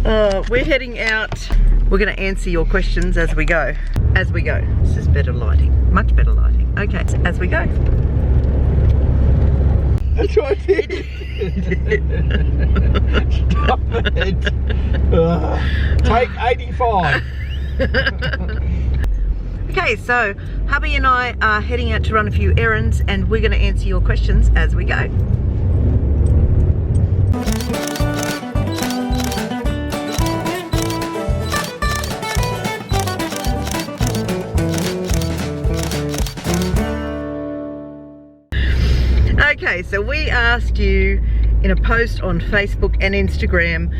We're heading out. We're going to answer your questions as we go. As we go. This is better lighting. Much better lighting. Okay, as we go. That's what I did. Stop it. Take 85. Okay, so hubby and I are heading out to run a few errands and we're going to answer your questions as we go. Okay, so we asked you in a post on Facebook and Instagram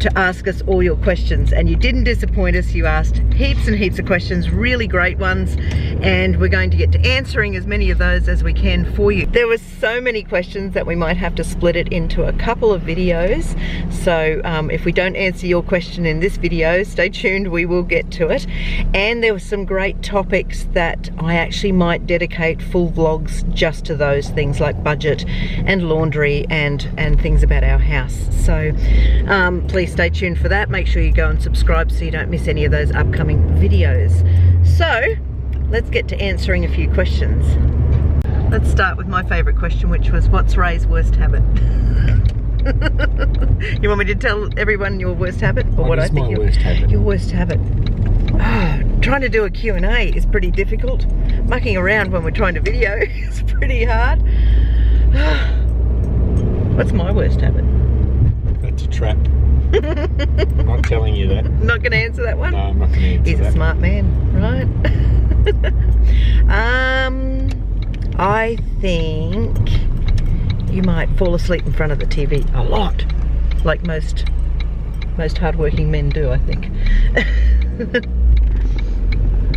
to ask us all your questions, and you didn't disappoint us. You asked heaps and heaps of questions, really great ones, and we're going to get to answering as many of those as we can for you. There were so many questions that we might have to split it into a couple of videos, so if we don't answer your question in this video, stay tuned, we will get to it. And there were some great topics that I actually might dedicate full vlogs just to those things, like budget and laundry and things about our house. So please stay tuned for that. Make sure you go and subscribe so you don't miss any of those upcoming videos. So let's get to answering a few questions. Let's start with my favourite question, which was, what's Ray's worst habit? You want me to tell everyone your worst habit? Or what I think your worst habit? Your worst habit. Oh, trying to do a Q&A is pretty difficult. Mucking around when we're trying to video is pretty hard. What's my worst habit? That's a trap. I'm not telling you that. Not going to answer that one? No, I'm not going to answer that. He's a smart man, right? I think you might fall asleep in front of the TV a lot, like most hard-working men do, I think.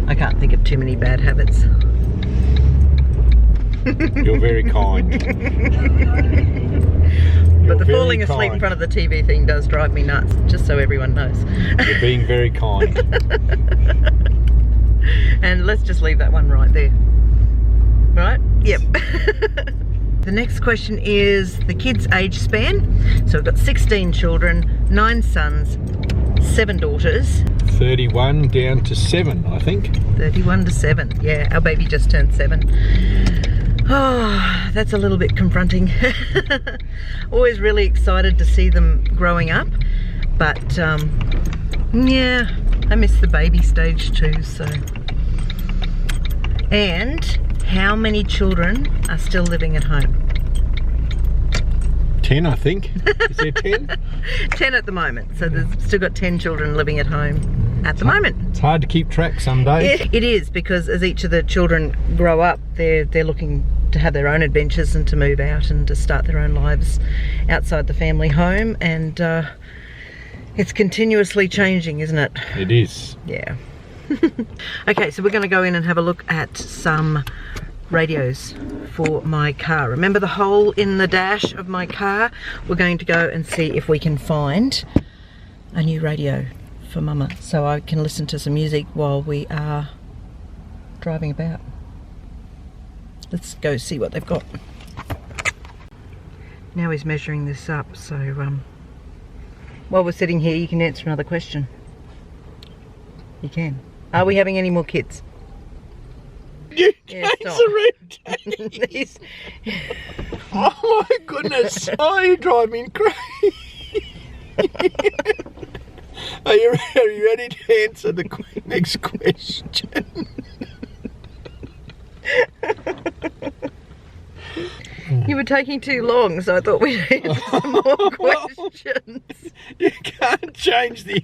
I can't think of too many bad habits. You're very kind. But the falling asleep in front of the TV thing does drive me nuts, just so everyone knows. You're being very kind. And let's just leave that one right there. Right? Yep. The next question is the kids' age span. So we've got 16 children, 9 sons, 7 daughters. 31 down to 7, I think. 31 to 7. Yeah, our baby just turned 7. Oh, that's a little bit confronting. Always really excited to see them growing up, but yeah, I miss the baby stage too, so. And how many children are still living at home? 10, I think. Is there 10? 10 at the moment, so there's still got 10 children living at home at the moment. It's hard to keep track some days. It is, because as each of the children grow up, they're looking to have their own adventures and to move out and to start their own lives outside the family home, and it's continuously changing, isn't it? It is. Yeah. Okay, so we're going to go in and have a look at some radios for my car. Remember the hole in the dash of my car? We're going to go and see if we can find a new radio for Mama, so I can listen to some music while we are driving about. Let's go see what they've got. Now he's measuring this up, so while we're sitting here you can answer another question. You can. Are we having any more kids? You Yeah, guys are oh my goodness. Oh, you drive me crazy. Are you ready to answer the next question? You were taking too long, so I thought we'd answer some more questions. You can't change the...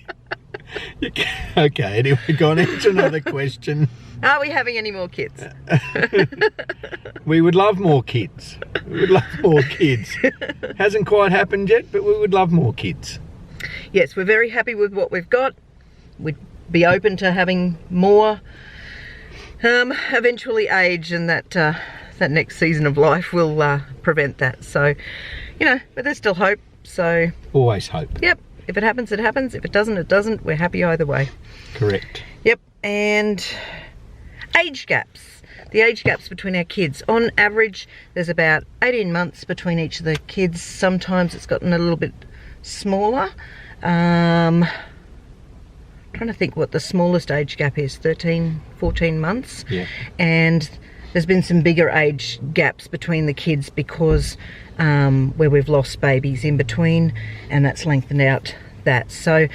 Okay, anyway, go on, answer another question. Are we having any more kids? We would love more kids. We would love more kids. Hasn't quite happened yet, but we would love more kids. Yes, we're very happy with what we've got. We'd be open to having more. Eventually age, and that next season of life will prevent that. So, you know, but there's still hope. So always hope. Yep. If it happens, it happens. If it doesn't, it doesn't. We're happy either way. Correct. Yep. And age gaps. The age gaps between our kids. On average, there's about 18 months between each of the kids. Sometimes it's gotten a little bit smaller. Trying to think what the smallest age gap is, 13, 14 months. Yeah. And there's been some bigger age gaps between the kids because where we've lost babies in between, and that's lengthened out that. So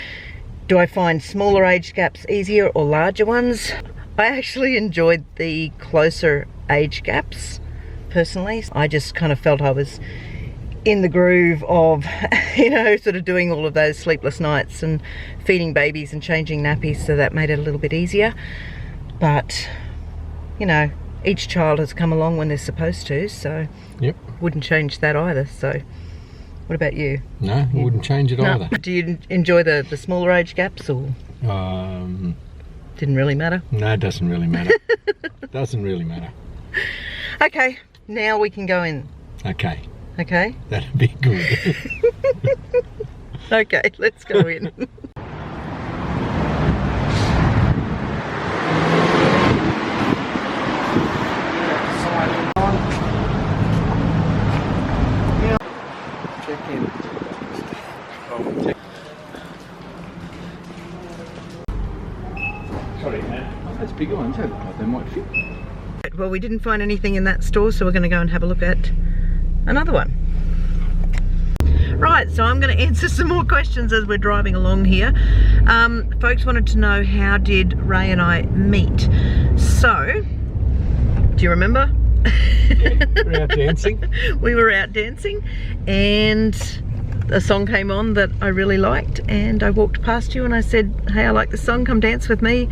do I find smaller age gaps easier or larger ones? I actually enjoyed the closer age gaps personally. I just kind of felt I was in the groove of, you know, sort of doing all of those sleepless nights and feeding babies and changing nappies, so that made it a little bit easier. But, you know, each child has come along when they're supposed to, so Yep. wouldn't change that either. So what about you? No, I wouldn't change it either. Do you enjoy the smaller age gaps, or didn't really matter? No, it doesn't really matter. Doesn't really matter. Okay, now we can go in. Okay, Okay? that'd be good. Okay, let's go in. Check in. Sorry, man. That's bigger ones. They look like they might fit. Well, we didn't find anything in that store, so we're going to go and have a look at another one. Right, so I'm going to answer some more questions as we're driving along here. Folks wanted to know, how did Ray and I meet? So, do you remember? Yeah, we're out dancing. We were out dancing and a song came on that I really liked, and I walked past you and I said, hey, I like this song, come dance with me.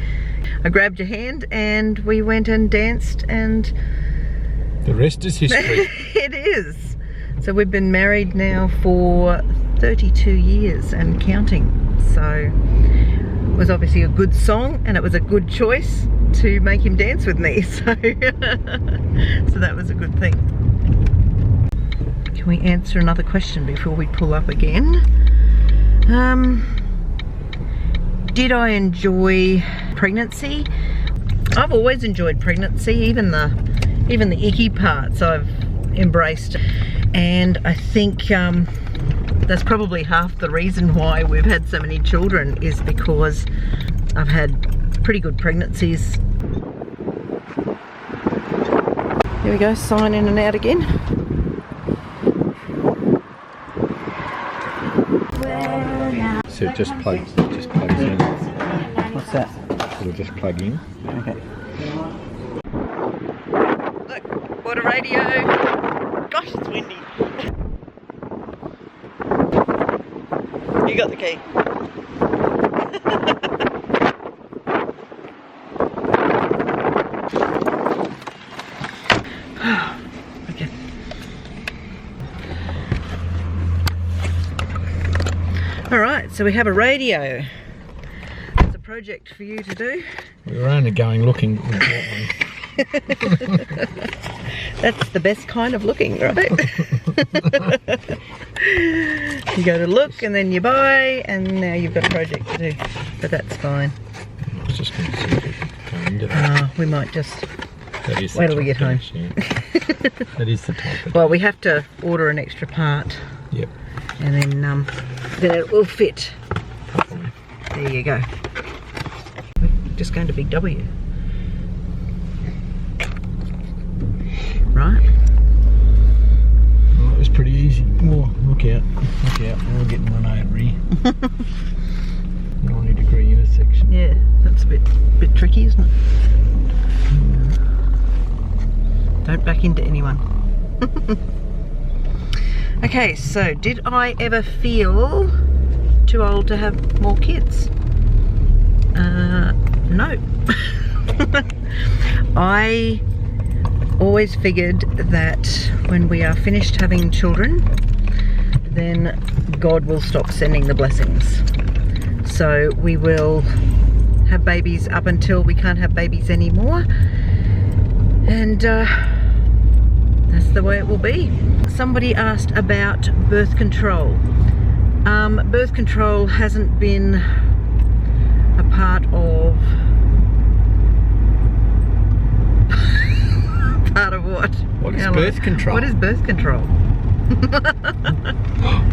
I grabbed your hand and we went and danced, and The rest is history. it is. So we've been married now for 32 years and counting. So it was obviously a good song and it was a good choice to make him dance with me. So, so that was a good thing. Can we answer another question before we pull up again? Did I enjoy pregnancy? I've always enjoyed pregnancy, even the icky parts I've embraced, and I think that's probably half the reason why we've had so many children, is because I've had pretty good pregnancies. Here we go, sign in and out again. So it just plugs in. What's that? It'll just plug in. Okay. Look, what a radio. Gosh, it's windy. You got the key. Okay. Alright, so we have a radio. It's a project for you to do. We were only going looking. We bought one. That's the best kind of looking, right? You go to look and then you buy, and now you've got a project to do. But that's fine. I was just going to see if we could go into that. We might just That is the wait till we top get home. dash, yeah. That is the top. Well, we have to order an extra part, Yep. and then it will fit. Probably. There you go. We're just going to Big W. Right? Well, it was pretty easy. Oh, look out. Look out. We're getting run over here. 90-degree intersection. Yeah, that's a bit tricky, isn't it? Don't back into anyone. Okay, so did I ever feel too old to have more kids? No. I always figured that when we are finished having children, then God will stop sending the blessings. So we will have babies up until we can't have babies anymore, and that's the way it will be. Somebody asked about birth control. Birth control hasn't been a part of what? What is birth control? What is birth control?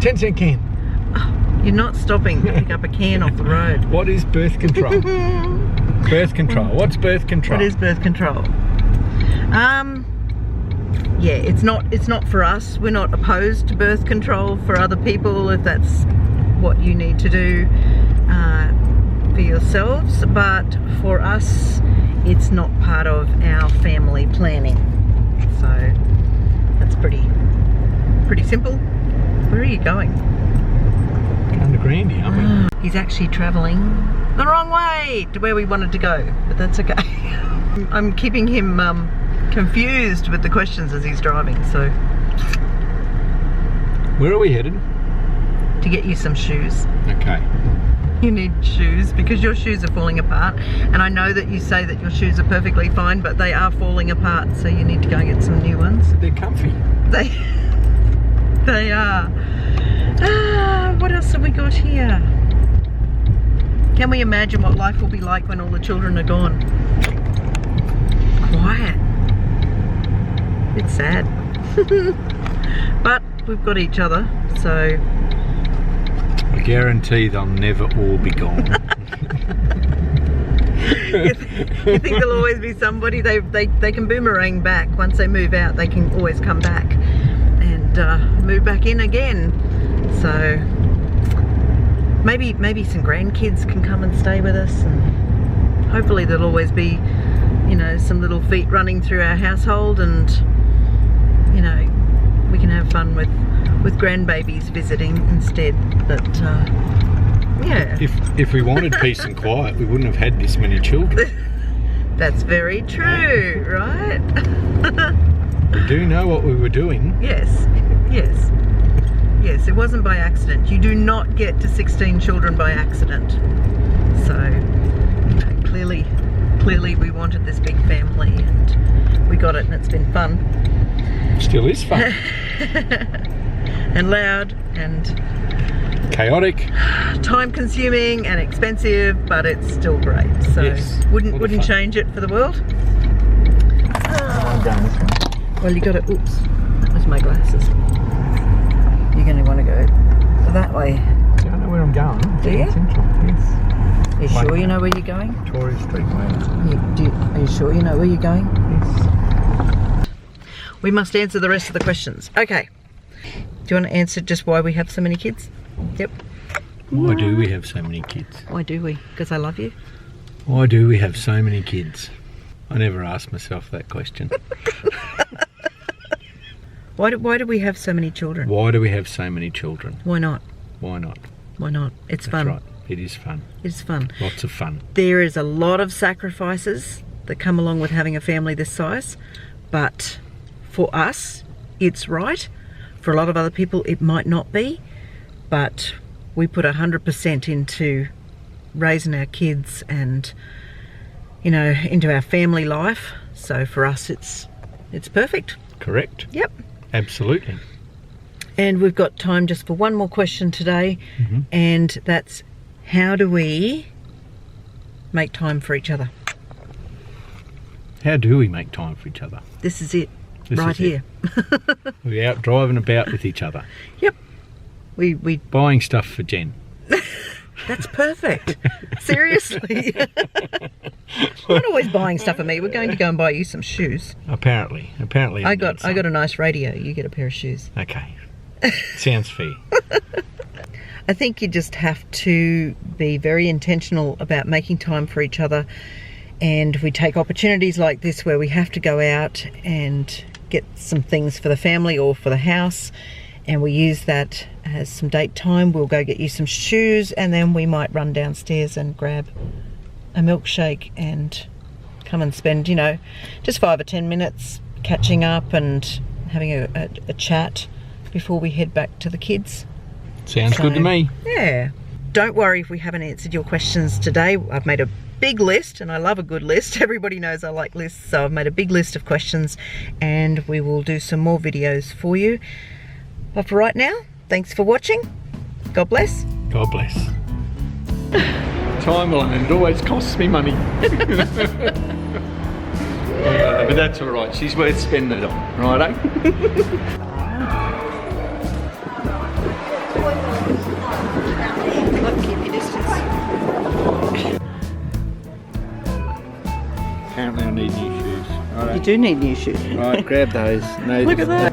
10-cent can. You're not stopping to pick up a can off the road. What is birth control? Birth control. What's birth control? What is birth control? Yeah, it's not for us. We're not opposed to birth control for other people if that's what you need to do for yourselves, but for us it's not part of our family planning. So that's pretty simple. Where are you going? Going to Grandy, aren't we? He's actually travelling the wrong way to where we wanted to go, but that's okay. I'm keeping him confused with the questions as he's driving, so. Where are we headed? To get you some shoes. Okay. You need shoes because your shoes are falling apart, and I know that you say that your shoes are perfectly fine, but they are falling apart, so you need to go and get some new ones. They're comfy. They are. What else have we got here? Can we imagine what life will be like when all the children are gone? Quiet. It's sad. But we've got each other, so I guarantee they'll never all be gone. you think there'll always be somebody? They can boomerang back. Once they move out, they can always come back and move back in again. So maybe some grandkids can come and stay with us, and hopefully there'll always be, you know, some little feet running through our household, and you know, we can have fun with grandbabies visiting instead. But yeah. If we wanted peace and quiet, we wouldn't have had this many children. That's very true, right? We do know what we were doing. Yes, it wasn't by accident. You do not get to 16 children by accident. So clearly we wanted this big family, and we got it, and it's been fun. Still is fun. And loud and chaotic, time consuming and expensive, but it's still great. So yes, wouldn't change it for the world. I'm going this way. Well, you got to, oops, that was my glasses. You're going to want to go that way. I don't know where I'm going. Do you? Central, yes. Are you sure you know where you're going? Victoria Street way. Are you sure you know where you're going? Yes. We must answer the rest of the questions. Okay. Do you want to answer just why we have so many kids? Yep. Why do we have so many kids? Why do we? Because I love you. Why do we have so many kids? I never asked myself that question. Why do we have so many children? Why do we have so many children? Why not? Why not? Why not? It's That's fun. right. It is fun. It's fun. Lots of fun. There is a lot of sacrifices that come along with having a family this size, but for us, it's right. For a lot of other people, it might not be, but we put 100% into raising our kids and, you know, into our family life. So for us, it's perfect. Correct. Yep. Absolutely. And we've got time just for one more question today, and that's, how do we make time for each other? How do we make time for each other? This is it, This right is here. We're out driving about with each other. Yep. We Buying stuff for Jen. That's perfect. Seriously. You're not always buying stuff for me. We're going to go and buy you some shoes. Apparently. I got a nice radio. You get a pair of shoes. Okay. Sounds fair. I think you just have to be very intentional about making time for each other, and we take opportunities like this where we have to go out and get some things for the family or for the house, and we use that as some date time. We'll go get you some shoes, and then we might run downstairs and grab a milkshake and come and spend, you know, just 5 or 10 minutes catching up and having a chat before we head back to the kids. Sounds good to me. Yeah. Don't worry if we haven't answered your questions today. I've made a big list, and I love a good list. Everybody knows I like lists, so I've made a big list of questions, and we will do some more videos for you. But for right now, thanks for watching. God bless. God bless. Time on, and it always costs me money. But that's all right. She's worth spending it on, right? Eh? do need new shoes. Right, grab those. No, Look at that.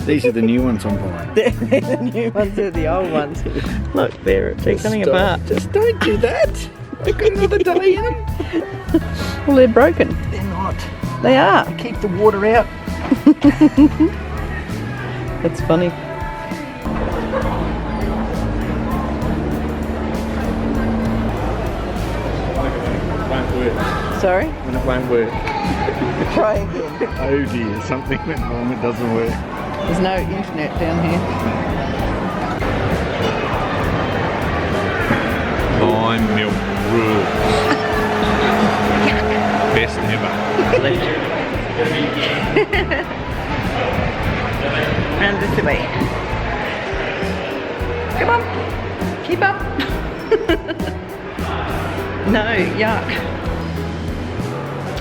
These are the new ones I'm buying. They're the new ones are the old ones. Look, they're coming Stop. apart. Just don't do that. I've got another day in them. Well, they're broken. They're not. They are. Keep the water out. That's funny. Won't work. Sorry? When it won't work. Try again. Oh dear, something went wrong. It doesn't work. There's no internet down here. My milk rules. Best ever. Round this way. Come on. Keep up. No, yuck.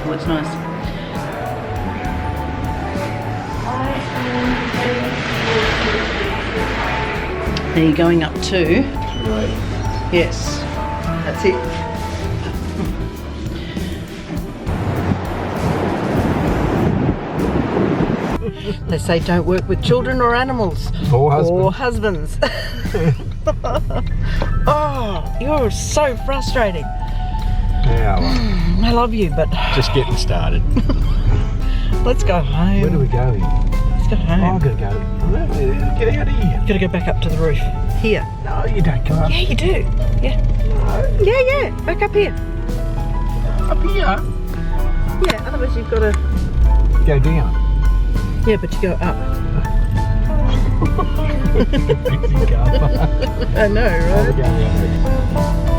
Oh, it's nice. Are you going up too? Right. Yes. That's it. They say don't work with children or animals. Or Or husband. husbands. Oh, you're so frustrating. Yeah, well, I love you, but just getting started. let's go home. Where do we go? Let's go Oh, I'm home. going to go. Get out of here. Gotta go back up to the roof. Here. No, you don't come up. Yeah, you do. Yeah. Yeah. Back up here. Up here. Yeah, otherwise you've got to... Go down. Yeah, but you go up. Busy car. I know, right? Go down.